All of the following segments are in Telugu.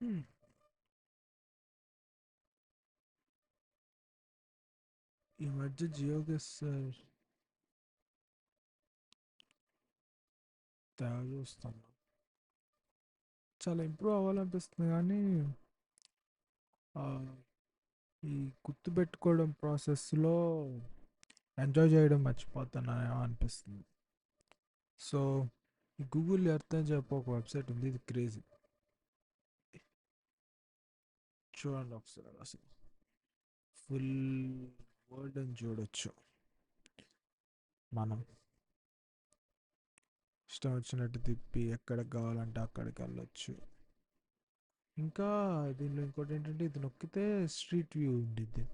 హ్మ్. ఈ మధ్య జియోగెస్ తెగ చూస్తాను. చాలా ఇంప్రూవ్ అవ్వాలనిపిస్తుంది కానీ ఆ, ఈ గుర్తుపెట్టుకోవడం ప్రాసెస్లో ఎంజాయ్ చేయడం మర్చిపోతున్నానేమో అనిపిస్తుంది. సో ఈ గూగుల్ ఎర్త్ అని చెప్పి ఒక వెబ్సైట్ ఉంది, ఇది క్రేజీ. చూడండి ఒకసారి, అసలు ఫుల్ వరల్డ్ అని చూడొచ్చు. మనం ఇష్టం వచ్చినట్టు తిప్పి ఎక్కడికి కావాలంటే అక్కడికి వెళ్ళొచ్చు. ఇంకా దీనిలో ఇంకోటి ఏంటంటే, ఇది నొక్కితే స్ట్రీట్ వ్యూ ఉండిద్ది.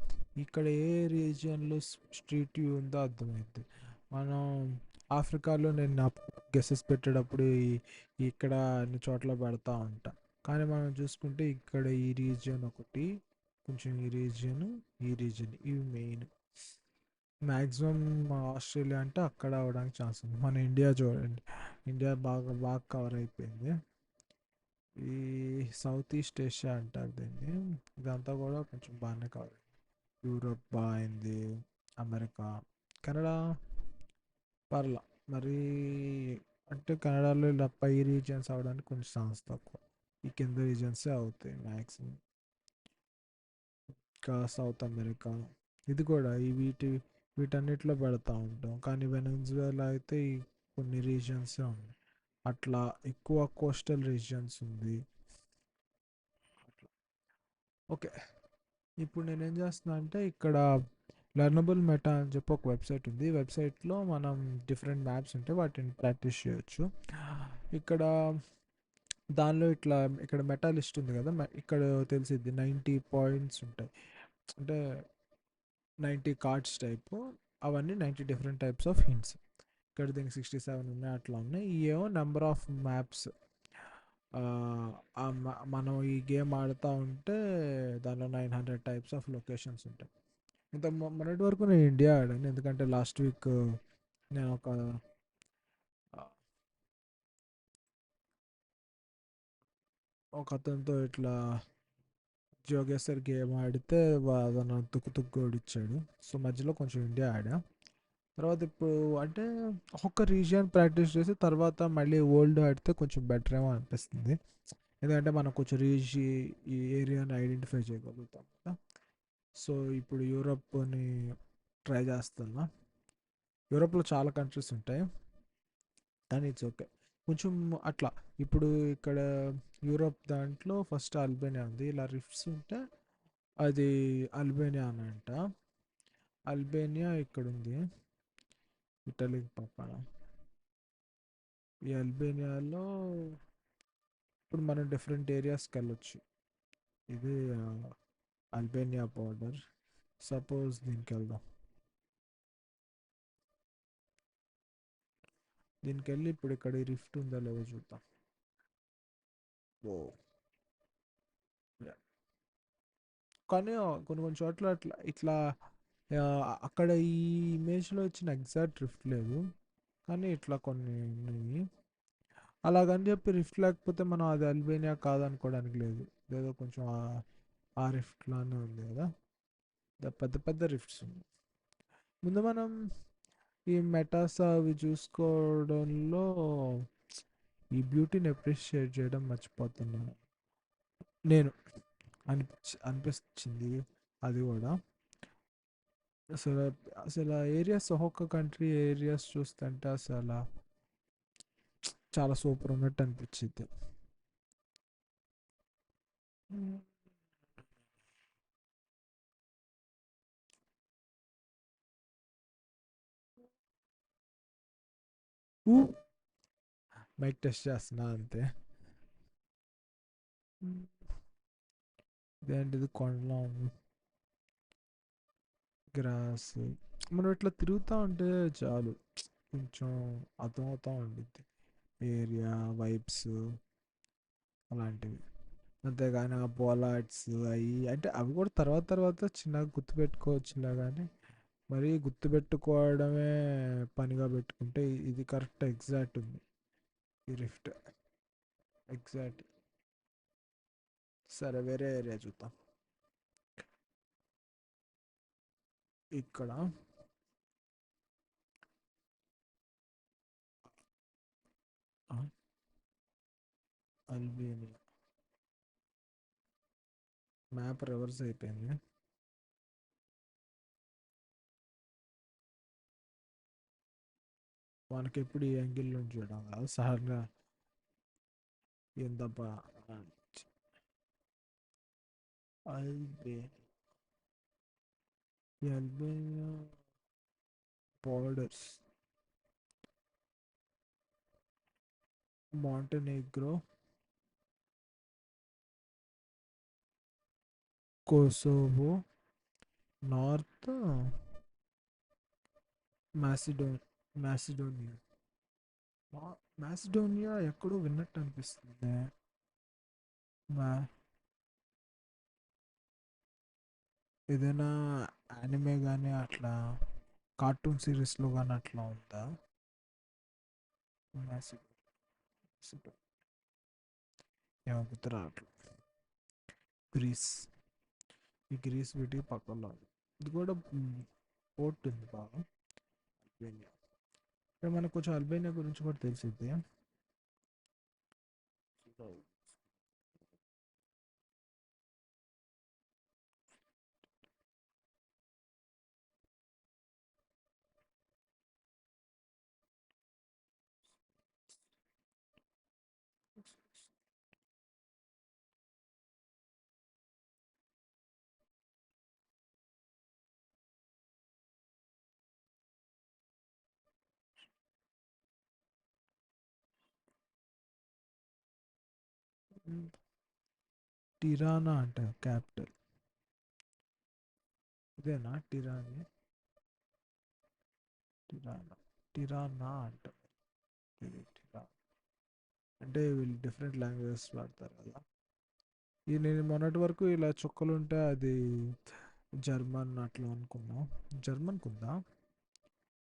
ఇక్కడ ఏ రీజియన్లో స్ట్రీట్ వ్యూ ఉందో అర్థమైద్ది. మనం ఆఫ్రికాలో నేను నా గెసెస్ పెట్టేటప్పుడు ఇక్కడ అన్ని చోట్ల పెడతా ఉంటా. కానీ మనం చూసుకుంటే ఇక్కడ ఈ రీజియన్ ఒకటి, కొంచెం ఈ రీజియన్ ఇవి మెయిన్. మ్యాక్సిమం ఆస్ట్రేలియా అంటే అక్కడ అవడానికి ఛాన్స్ ఉంది. మన ఇండియా చూడండి, ఇండియా బాగా బాగా కవర్ అయిపోయింది. ఈ సౌత్ ఈస్ట్ ఏషియా అంటారు దీన్ని. ఇదంతా కూడా కొంచెం బాగానే కవర్ అయింది. యూరోప్ బాగా అయింది, అమెరికా, కెనడా పర్లా. మరి అంటే కెనడాలో ఇలా పై రీజియన్స్ అవడానికి కొంచెం ఛాన్స్ తక్కువ. ఈ కింద రీజియన్సే అవుతాయి మ్యాక్సిమం. ఇంకా సౌత్ అమెరికా ఇది కూడా వీటన్నిటిలో పెడతా ఉంటాం. కానీ వెనజువేలా అయితే ఈ కొన్ని రీజియన్సే ఉన్నాయి. అట్లా ఎక్కువ కోస్టల్ రీజియన్స్ ఉంది. అట్లా. ఓకే, ఇప్పుడు నేనేం చేస్తున్నా అంటే ఇక్కడ లెర్నబుల్ మెటా అని చెప్పి ఒక వెబ్సైట్ ఉంది. ఈ వెబ్సైట్లో మనం డిఫరెంట్ మ్యాప్స్ ఉంటే వాటిని ప్రాక్టీస్ చేయొచ్చు. ఇక్కడ దానిలో ఇట్లా ఇక్కడ మెటా లిస్ట్ ఉంది కదా, ఇక్కడ తెలిసిద్ది 90 పాయింట్స్ ఉంటాయి. అంటే 90 కార్డ్స్ టైపు, అవన్నీ 90 డిఫరెంట్ టైప్స్ ఆఫ్ హింట్స్. ఇక్కడ దీనికి 67 ఉన్నాయి, అట్లా ఉన్నాయి. ఇవేమో నెంబర్ ఆఫ్ మ్యాప్స్. మనం ఈ గేమ్ ఆడుతూ ఉంటే దానిలో 900 టైప్స్ ఆఫ్ లొకేషన్స్ ఉంటాయి. ఇంత మొన్నటి వరకు నేను ఇండియా ఆడాను, ఎందుకంటే లాస్ట్ వీక్ నేను ఆ, ఒక అతనితో ఇట్లా జోగేశ్వర్ గేమ్ ఆడితే అతను తుక్కు తుక్కు ఓడిచ్చాడు. సో మధ్యలో కొంచెం ఇండియా ఆడా. తర్వాత ఇప్పుడు అంటే ఒక్కొక్క రీజియన్ ప్రాక్టీస్ చేసి తర్వాత మళ్ళీ ఓల్డ్ ఆడితే కొంచెం బెటర్ ఏమో అనిపిస్తుంది. ఎందుకంటే మనం కొంచెం ఈ ఏరియాని ఐడెంటిఫై చేయగలుగుతాం కదా. సో ఇప్పుడు యూరోప్ని ట్రై చేస్తున్నా. యూరోప్లో చాలా కంట్రీస్ ఉంటాయి, కానీ ఇట్స్ ఓకే. కొంచెం అట్లా. ఇప్పుడు ఇక్కడ యూరోప్ దాంట్లో ఫస్ట్ అల్బేనియా ఉంది. ఇలా రిఫ్ట్స్ ఉంటే అది అల్బేనియా అని అంట. అల్బేనియా ఇక్కడ ఉంది, ఇటలీకి పక్కన. ఈ అల్బేనియాలో ఇప్పుడు మనం డిఫరెంట్ ఏరియాస్కి వెళ్ళొచ్చు. ఇది అల్బేనియా బార్డర్. సపోజ్ దీనికి వెళ్దాం. దీనికి వెళ్ళి ఇప్పుడు ఇక్కడ ఈ రిఫ్ట్ ఉందో లేదో చూద్దాం. ఓ, కానీ కొన్ని కొన్ని చోట్ల అట్లా ఇట్లా అక్కడ ఈ ఇమేజ్లో వచ్చిన ఎగ్జాక్ట్ రిఫ్ట్ లేదు, కానీ ఇట్లా కొన్ని ఉన్నాయి. అలాగని చెప్పి రిఫ్ట్ లేకపోతే మనం అది అల్బేనియా కాదనుకోవడానికి లేదు. ఏదో కొంచెం ఆ రిఫ్ట్ లానే ఉంది కదా. పెద్ద పెద్ద రిఫ్ట్స్ ఉన్నాయి. ముందు మనం ఈ మెటాస్ అవి చూసుకోవడంలో ఈ బ్యూటీని అప్రిషియేట్ చేయడం మర్చిపోతున్నాను నేను. అనిపించింది అది కూడా. అసలు అసలు ఏరియాస్, ఒక్కొక్క కంట్రీ ఏరియాస్ చూస్తుంటే అసలు చాలా సూపర్ ఉన్నట్టు అనిపించింది. ఊ, మైక్ టెస్ట్ చేస్తున్నా అంతే. ఇదేంటిది కొండలా ఉంది, గ్రాస్. మనం ఇట్లా తిరుగుతూ ఉంటే చాలు, కొంచెం అర్థమవుతూ ఉండిద్ది ఏరియా వైబ్స్ అలాంటివి. అంతేగాని ఆ పోలాట్స్ అవి అంటే అవి కూడా తర్వాత తర్వాత చిన్నగా గుర్తుపెట్టుకోవచ్చులే, కానీ మరీ గుర్తుపెట్టుకోవడమే పనిగా పెట్టుకుంటే ఇది కరెక్ట్ ఎగ్జాక్ట్ ఉంది ఈ రిఫ్ట్. ఎగ్జాక్ట్. సరే వేరే ఏరియా చూద్దాం. ఇక్కడ ఆ, అల్బేనియా. మ్యాప్ రివర్స్ అయిపోయింది. మనకి ఎప్పుడు ఈ యాంగిల్ నుంచి చూడడం కాదు సహజంగా. ఏందబ్బా. అల్బేనియా. ఈ Albania borders. Montenegro, Kosovo, North Macedon Macedonia. Macedonia ఎక్కడో విన్నట్టు అనిపిస్తుంది. మా ఏదైనా యానిమే కానీ అట్లా కార్టూన్ సిరీస్లో కానీ అట్లా ఉందా? మాసిడో ఏమో గుర్తు రావట్లేదు. గ్రీస్. ఈ గ్రీస్ వీటి పక్కలో ఉంది. ఇది కూడా పోర్ట్ ఉంది బాగా. అల్బేనియా. ఇక్కడ మనకు కొంచెం అల్బేనియా గురించి కూడా తెలిసింది. టిరానా అంట క్యాపిటల్. ఇదేనా టిరాని? టిరానా. టిరానా అంట. ఇది టిరానా అంటే వీళ్ళు డిఫరెంట్ లాంగ్వేజెస్ వాడతారు కదా. ఇది నేను మొన్నటి వరకు ఇలా చుక్కలు ఉంటే అది జర్మన్ అట్లా అనుకున్నా. జర్మన్కి ఉందా?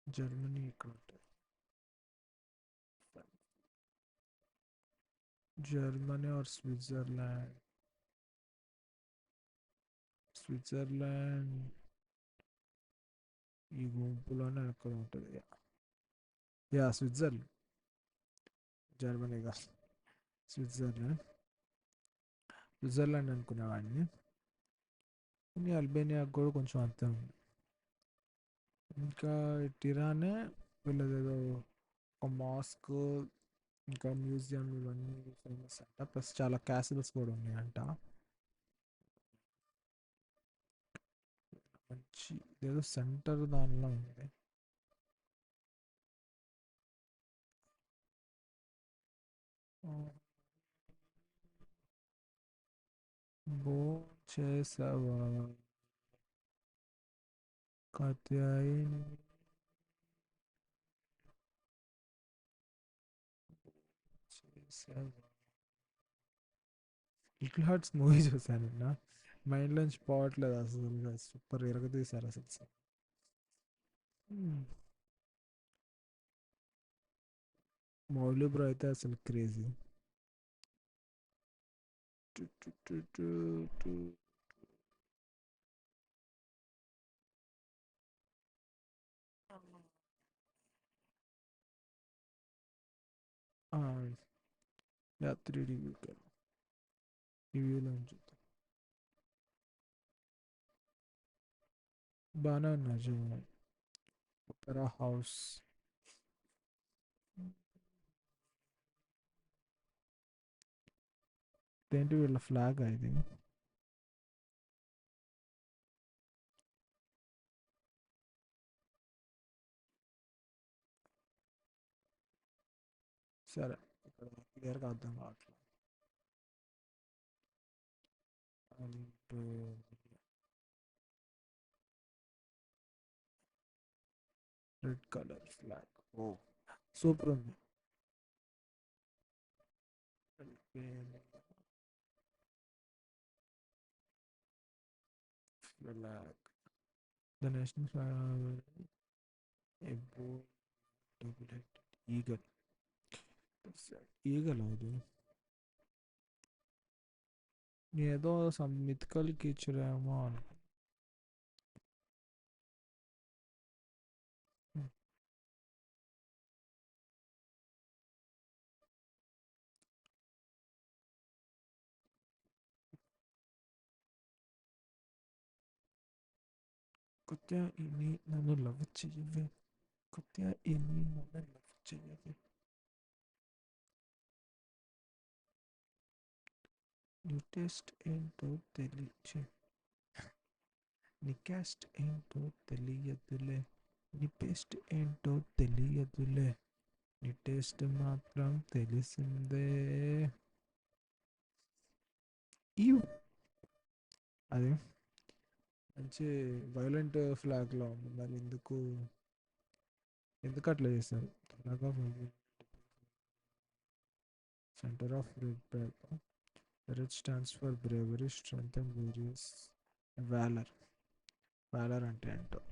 జర్మనీ ఇక్కడ ఉంటుంది. Germany are Switzerland. స్విట్జర్లాండ్ ఈ గుంపులోనే ఎక్కడ ఉంటుంది. Yeah Switzerland. జర్మనీ కాదు, స్విట్జర్లాండ్. స్విట్జర్లాండ్ అనుకునేవాడిని. కానీ అల్బేనియా కూడా కొంచెం అంతే ఉంది. ఇంకా టిరానే వీళ్ళదేదో ఒక మాస్క్, ఇంకా మ్యూజియం ఇవన్నీ ఫేమస్ అంట. ప్లస్ చాలా క్యాసిల్స్ కూడా ఉన్నాయంట. మంచి ఏదో సెంటర్ దానిలో ఉంది. బో చేసావా కాత్యాయని? చేసావా. లిటిల్ హార్ట్స్ మూవీ చూసాను నిన్న. మైండ్లోంచి పోవట్లేదు అసలు. సూపర్ ఎరగదీశారు అసలు. మౌలి బ్రో అయితే అసలు క్రేజీ. టు టు టు టు టు. ఆ, యా 3D వ్యూ ఈ వ్యూలో చూద్దాం. బాగానే ఉన్నాయి చూడండి. Opera house. ఏంటి వీళ్ళ ఫ్లాగ్ ఇది? సరే, ఇక్కడ క్లియర్గా అర్థం కావట్లేదు. And red colour flag. ఓ సూపర్ ఉంది. Flag. The national flag. Eagle. Eagle అవుతుంది. ఏదో సమ్ మిథికల్ క్రీచర్ ఏమో కొత్త ఇని నన్ను లవ్ చేయవే, కొత్త ఇని నన్ను లవ్ చేయవే. నీ టేస్ట్ ఏంటో తెలియచే, నీ క్యాస్ట్ ఏంటో తెలియదులే, నీ పేస్ట్ ఏంటో తెలియదులే, నీ టేస్ట్ మాత్రం తెలిసిందే. ఈ అది మంచి వైలెంట్ ఫ్లాగ్లో ఉంది, మరి ఎందుకు ఎందుకు అట్లా చేశారు? అలాగా centre of red paper. Red stands for bravery, strength and various valour. Valour అంటే ఏంటో.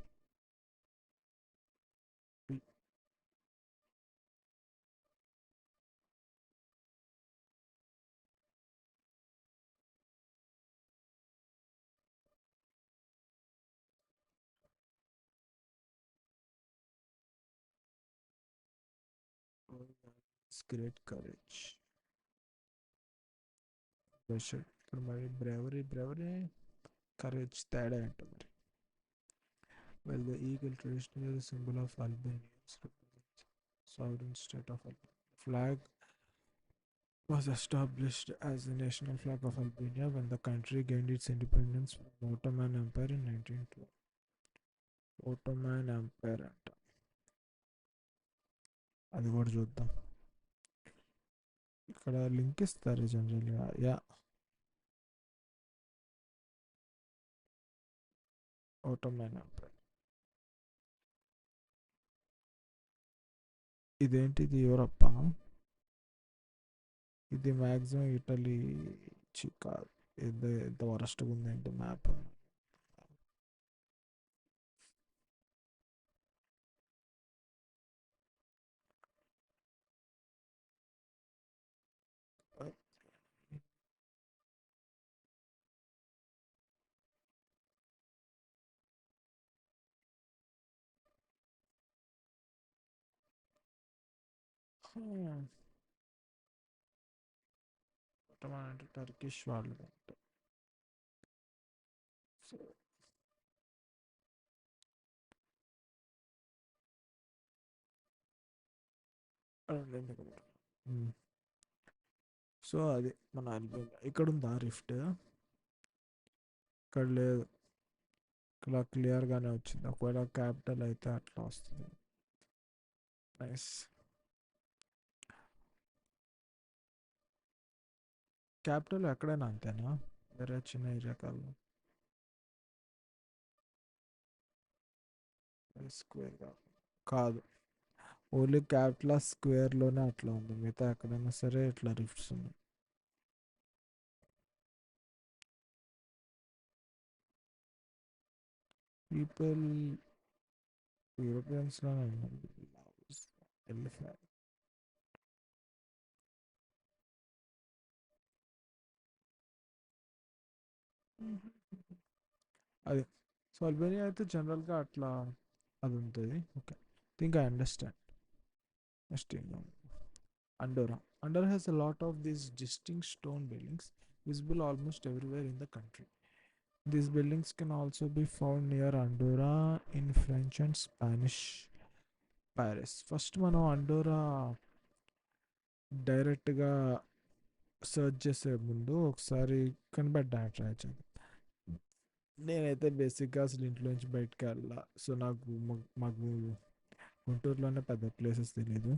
Great courage. ఇప్పుడు మరి బ్రేవరీ బ్రేవరీ కరేజ్ తేడా ఏంటో మరి. Well the eagle traditional symbol of Albanians sovereign state of Albania. Flag was established as the national flag of Albania when the country gained its independence from Ottoman Empire in 1912. Ottoman Empire అంట, అది కూడా చూద్దాం. ఇక్కడ లింక్ ఇస్తారు జనరల్గా. Yeah, Ottoman Empire. ఇదేంటిది యూరప్? ఇది మ్యాక్సిమం ఇటలీ. కాదు, ఇది ఎంత వరస్ట్గా ఉందేంటి మ్యాప్. ఓటోమన్ అంటే టర్కిష్ వాళ్ళు. సో సో అది మన అల్బేనియా. ఇక్కడ ఉందా రిఫ్ట్? ఇక్కడ లేదు. ఇక్కడ క్లియర్గానే వచ్చింది. ఒకవేళ క్యాపిటల్ అయితే అట్లా వస్తుంది. నైస్. క్యాపిటల్ ఎక్కడైనా అంతేనా? వేరే చిన్న ఏరియా కాదు. స్క్వేర్ కాదు, ఓన్లీ క్యాపిటల్ స్క్వేర్లోనే అట్లా ఉంది. మిగతా ఎక్కడైనా సరే ఇట్లా రిఫ్ట్స్ ఉన్నాయి. పీపుల్ యూరోపియన్స్లోనే ఉన్నారు. ఎలిఫెంట్. అది సో అల్బేనియా అయితే జనరల్గా అట్లా అది ఉంటుంది. Okay, think I understand. Next Andorra. Andorra has a lot of these distinct stone buildings visible almost everywhere in the country. These buildings can also be found near Andorra in French and Spanish Paris. First మనం అండోరా డైరెక్ట్గా సర్చ్ చేసే ముందు ఒకసారి కనిపెట్టడానికి ట్రై చేద్దాం. నేనైతే బేసిక్గా అసలు ఇంట్లో నుంచి బయటకు వెళ్ళా. సో నాకు మాకు గుంటూరులోనే పెద్ద ప్లేసెస్ తెలియదు.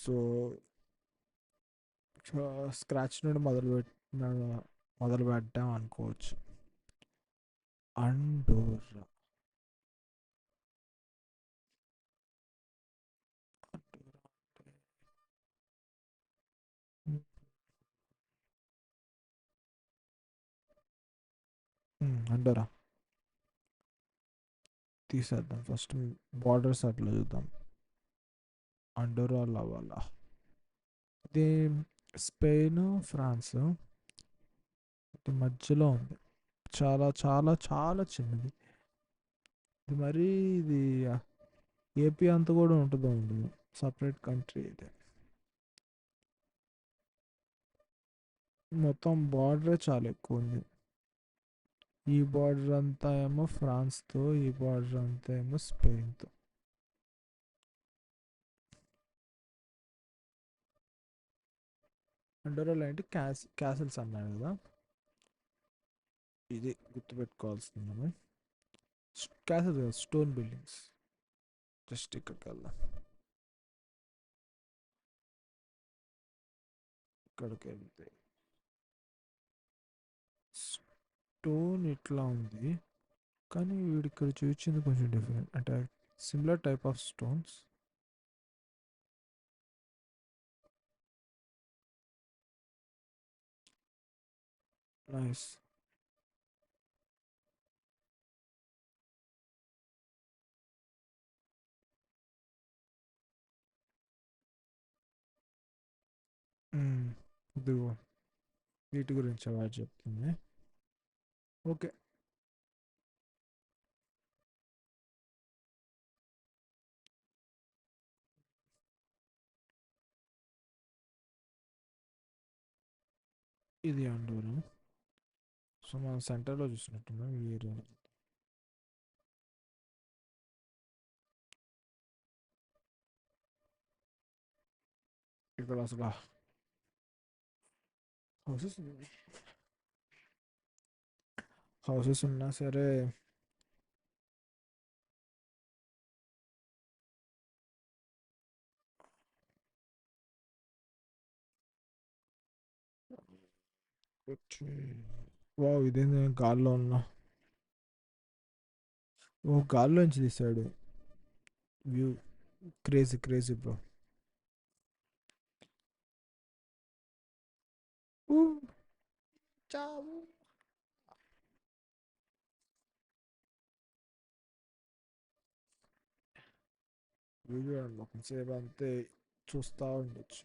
సో స్క్రాచ్ నుండి మొదలు పెట్టాం అనుకోవచ్చు. అండోరా. అండోరా తీసేద్దాం. ఫస్ట్ బార్డర్స్ అట్లా చూద్దాం. అండోరా లవాలా. ఇది స్పెయిన్, ఫ్రాన్స్. వాటి మధ్యలో ఉంది. చాలా చాలా చాలా చిన్నది. ఇది మరీ ఇది ఏపీ అంత కూడా ఉంటుందో ఉండదు. సపరేట్ కంట్రీ ఇది. మొత్తం బార్డరే చాలా ఎక్కువ ఉంది. ఈ బార్డర్ అంతా ఏమో ఫ్రాన్స్తో, ఈ బార్డర్ అంతా ఏమో స్పెయిన్తో. అండోరాలో ఏంటి క్యాసిల్స్ అన్నాడు కదా, ఇది గుర్తుపెట్టుకోవాల్సింది మనం. క్యాసిల్స్ కదా, స్టోన్ బిల్డింగ్స్. జస్ట్ ఇక్కడికి వెళ్దాం. ఇక్కడికి వెళ్తే స్టోన్ ఇట్లా ఉంది, కానీ వీడు ఇక్కడ చూపించింది కొంచెం డిఫరెంట్, అంటే similar type of stones. Nice. ఇదిగో వీటి గురించి వాడు చెప్తుంది. ఓకే. ఇది అండోరా. సో మనం సెంటర్లో చూసినట్టున్నాం ఈ ఏరియాలో. ఇక్కడ అసలు హౌసెస్ హౌసెస్ ఉన్నా సరే వావ్, ఇదేంది గాల్లో ఉన్నా. ఓ గాల్లోంచి తీసాడు వ్యూ. Crazy crazy bro. చావు. వీడియో కొంచెంసేపు అంతే చూస్తూ ఉండొచ్చు.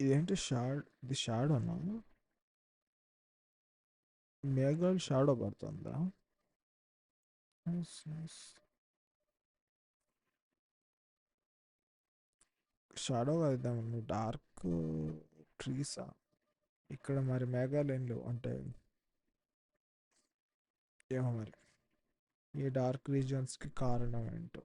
ఇదేంటి ఇది షాడోనా? మేఘాలు షాడో పడుతుందా? Nice nice. షాడో కదా, డార్క్ ట్రీసా? ఇక్కడ మరి మేఘాలు ఏం లేవు అంటే, ఏమో మరి ఈ డార్క్ రీజియన్స్కి కారణం ఏంటో.